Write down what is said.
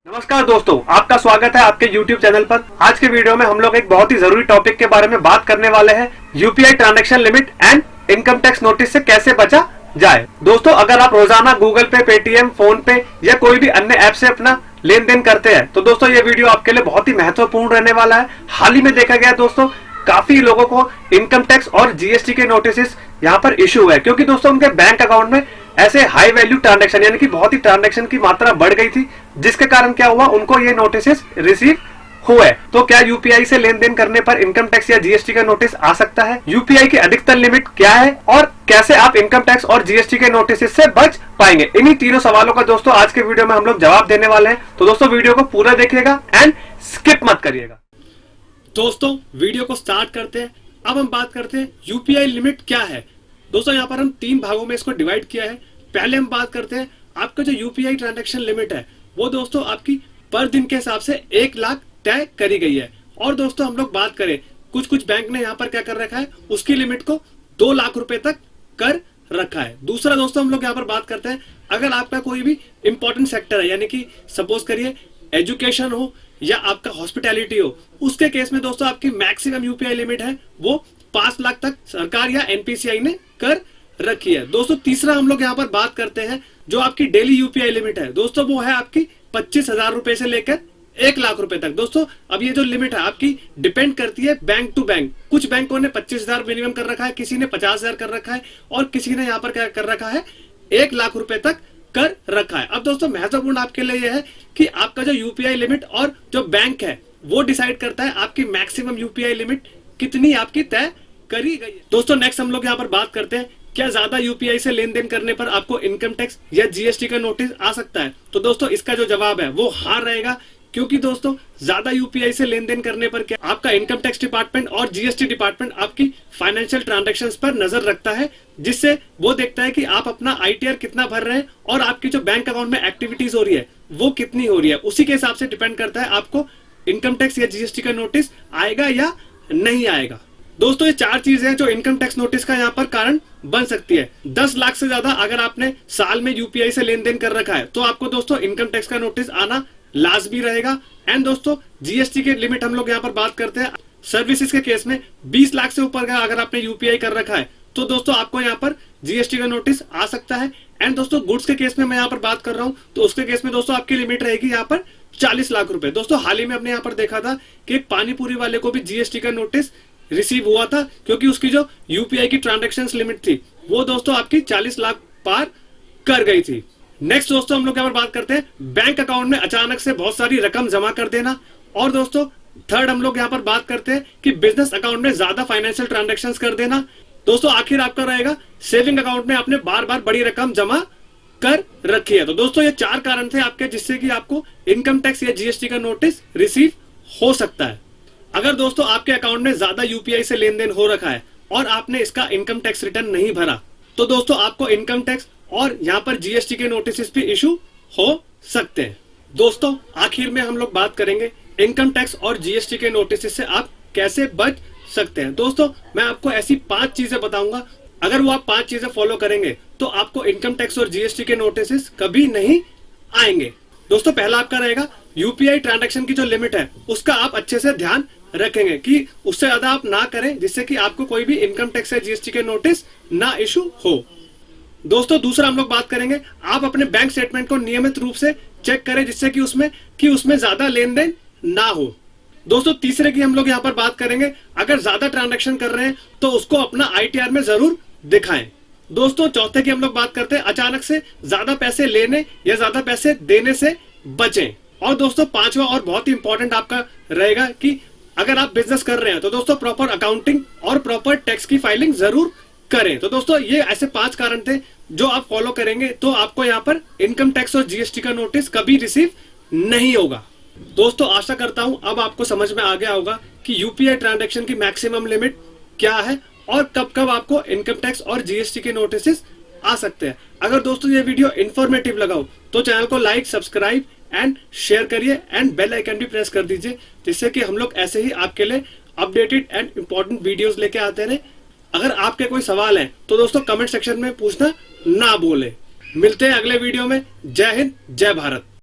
नमस्कार दोस्तों, आपका स्वागत है आपके YouTube चैनल पर। आज के वीडियो में हम लोग एक बहुत ही जरूरी टॉपिक के बारे में बात करने वाले हैं। UPI transaction limit and income tax notice से कैसे बचा जाए। दोस्तों, अगर आप रोजाना गूगल पे, पेटीएम, फोन पे या कोई भी अन्य ऐप से अपना लेन देन करते हैं तो दोस्तों ये वीडियो आपके लिए बहुत ही महत्वपूर्ण रहने वाला है। हाल ही में देखा गया दोस्तों, काफी लोगों को इनकम टैक्स और जीएसटी के नोटिस यहाँ पर इशू हुए, क्योंकि दोस्तों उनके बैंक अकाउंट में ऐसे हाई वैल्यू ट्रांजैक्शन यानी कि बहुत ही ट्रांजैक्शन की मात्रा बढ़ गई थी, जिसके कारण क्या हुआ, उनको ये नोटिस रिसीव हुए। तो क्या यूपीआई से लेन देन करने पर इनकम टैक्स या जीएसटी का नोटिस आ सकता है? यूपीआई की अधिकतम लिमिट क्या है और कैसे आप इनकम टैक्स और जीएसटी के नोटिस से बच पाएंगे? इन्हीं तीनों सवालों का दोस्तों आज के वीडियो में हम लोग जवाब देने वाले हैं। तो दोस्तों वीडियो को पूरा देखिएगा एंड स्किप मत करिएगा। दोस्तों वीडियो को स्टार्ट करते हैं। अब हम बात करते हैं यूपीआई लिमिट क्या है। दोस्तों यहाँ पर हम 3 भागों में इसको डिवाइड किया है। पहले हम बात करते हैं आपका जो यूपीआई ट्रांजैक्शन लिमिट है वो दोस्तों आपकी पर दिन के हिसाब से 1 लाख तय करी गई है। और दोस्तों हम लोग बात करें, कुछ बैंक ने यहाँ पर क्या कर रखा है, उसकी लिमिट को 2 लाख रुपए तक कर रखा है। दूसरा दोस्तों हम लोग यहाँ पर बात करते हैं, अगर आपका कोई भी इंपॉर्टेंट सेक्टर है, यानी कि सपोज करिए एजुकेशन हो या आपका हॉस्पिटैलिटी हो, उसके केस में दोस्तों आपकी मैक्सिमम यूपीआई लिमिट है वो 5 लाख तक सरकार या एनपीसीआई ने कर रखी है। दोस्तों तीसरा हम लोग यहाँ पर बात करते हैं जो आपकी डेली यूपीआई लिमिट है दोस्तों, वो है आपकी 25,000 रुपए से लेकर 1 लाख रुपए तक। दोस्तों अब ये जो लिमिट है आपकी डिपेंड करती है बैंक टू बैंक। कुछ बैंकों ने 25,000 मिनिमम कर रखा है, किसी ने 50,000 कर रखा है और किसी ने यहाँ पर क्या कर रखा है, 1 लाख रुपए तक कर रखा है। अब दोस्तों महत्वपूर्ण आपके लिए यह है कि आपका जो यूपीआई लिमिट और जो बैंक है वो डिसाइड करता है आपकी मैक्सिमम यूपीआई लिमिट कितनी आपकी तय करी गई है। दोस्तों नेक्स्ट हम लोग यहाँ पर बात करते हैं, क्या ज्यादा यूपीआई से लेन देन करने पर आपको इनकम टैक्स या जीएसटी का नोटिस आ सकता है? तो दोस्तों इसका जो जवाब है वो हाँ रहेगा, क्योंकि दोस्तों ज्यादा यूपीआई से लेन देन करने पर क्या आपका इनकम टैक्स डिपार्टमेंट और जीएसटी डिपार्टमेंट आपकी फाइनेंशियल ट्रांजैक्शंस पर नजर रखता है, जिससे वो देखता है कि आप अपना आईटीआर कितना भर रहे हैं और आपकी जो बैंक अकाउंट में एक्टिविटीज हो रही है वो कितनी हो रही है। उसी के हिसाब से डिपेंड करता है आपको इनकम टैक्स या जीएसटी का नोटिस आएगा या नहीं आएगा। दोस्तों ये 4 चीजें हैं जो इनकम टैक्स नोटिस का यहाँ पर कारण बन सकती है। 10 लाख से ज्यादा अगर आपने साल में यूपीआई से लेन देन कर रखा है तो आपको दोस्तों इनकम टैक्स का नोटिस आना लाजमी रहेगा। एंड दोस्तों जीएसटी के लिमिट हम लोग यहाँ पर बात करते हैं, सर्विसेज के केस में 20 लाख से ऊपर का अगर आपने यूपीआई कर रखा है तो दोस्तों आपको यहाँ पर जीएसटी का नोटिस आ सकता है। एंड दोस्तों गुड्स के केस में मैं यहाँ पर बात कर रहा हूँ तो उसके केस में दोस्तों आपकी लिमिट रहेगी यहाँ पर 40 लाख रुपए। दोस्तों हाल ही में हमने यहाँ पर देखा था कि एक पानीपुरी वाले को भी जीएसटी का नोटिस रिसीव हुआ था, क्योंकि उसकी जो यूपीआई की ट्रांजैक्शंस लिमिट थी वो दोस्तों आपकी 40 लाख पार कर गई थी। नेक्स्ट दोस्तों हम लोग यहाँ पर बात करते हैं बैंक अकाउंट में अचानक से बहुत सारी रकम जमा कर देना। और दोस्तों थर्ड हम लोग यहाँ पर बात करते हैं कि बिजनेस अकाउंट में ज्यादा फाइनेंशियल ट्रांजैक्शंस कर देना। दोस्तों आखिर आपका रहेगा सेविंग अकाउंट में आपने बार बार बड़ी रकम जमा कर रखी है। तो दोस्तों ये 4 कारण थे आपके जिससे कि आपको इनकम टैक्स या जीएसटी का नोटिस रिसीव हो सकता है। अगर दोस्तों आपके अकाउंट में ज्यादा यूपीआई से लेन देन हो रखा है और आपने इसका इनकम टैक्स रिटर्न नहीं भरा तो दोस्तों आपको इनकम टैक्स और यहाँ पर जीएसटी के नोटिस भी इशू हो सकते हैं। दोस्तों आखिर में हम लोग बात करेंगे इनकम टैक्स और जीएसटी के नोटिस से आप कैसे बच सकते हैं। दोस्तों मैं आपको ऐसी 5 चीजें बताऊंगा, अगर वो आप 5 चीजें फॉलो करेंगे तो आपको इनकम टैक्स और जीएसटी के नोटिस कभी नहीं आएंगे। दोस्तों पहला आपका रहेगा यूपीआई ट्रांजैक्शन की जो लिमिट है उसका आप अच्छे से ध्यान रखेंगे कि उससे ज्यादा आप ना करें, जिससे कि आपको कोई भी इनकम टैक्स या जीएसटी के नोटिस ना इशू हो। दोस्तों दूसरा हम लोग बात करेंगे, आप अपने बैंक स्टेटमेंट को नियमित रूप से चेक करें, जिससे कि उसमें ज्यादा लेन देन ना हो। दोस्तों तीसरे की हम लोग यहाँ पर बात करेंगे, अगर ज्यादा ट्रांजैक्शन कर रहे हैं तो उसको अपना आईटीआर में जरूर दिखाएं। दोस्तों चौथे की हम लोग बात करते हैं, अचानक से ज्यादा पैसे लेने या ज्यादा पैसे देने से बचें। और दोस्तों 5वां और बहुत ही इंपॉर्टेंट आपका रहेगा कि अगर आप बिजनेस कर रहे हैं तो दोस्तों प्रॉपर अकाउंटिंग और प्रॉपर टैक्स की फाइलिंग जरूर करें। तो दोस्तों ये ऐसे 5 कारण थे जो आप फॉलो करेंगे तो आपको यहाँ पर इनकम टैक्स और जीएसटी का नोटिस कभी रिसीव नहीं होगा। दोस्तों आशा करता हूं अब आपको समझ में आ गया होगा कि यूपीआई ट्रांजैक्शन की मैक्सिमम लिमिट क्या है और कब कब आपको इनकम टैक्स और जीएसटी के नोटिस आ सकते हैं। अगर दोस्तों ये वीडियो इंफॉर्मेटिव लगा हो तो चैनल को लाइक, सब्सक्राइब एंड शेयर करिए एंड बेल आइकन भी प्रेस कर दीजिए, जिससे कि हम लोग ऐसे ही आपके लिए अपडेटेड एंड इंपॉर्टेंट वीडियोस लेके आते रहे। अगर आपके कोई सवाल है तो दोस्तों कमेंट सेक्शन में पूछना ना भूलें। मिलते हैं अगले वीडियो में। जय हिंद, जय भारत।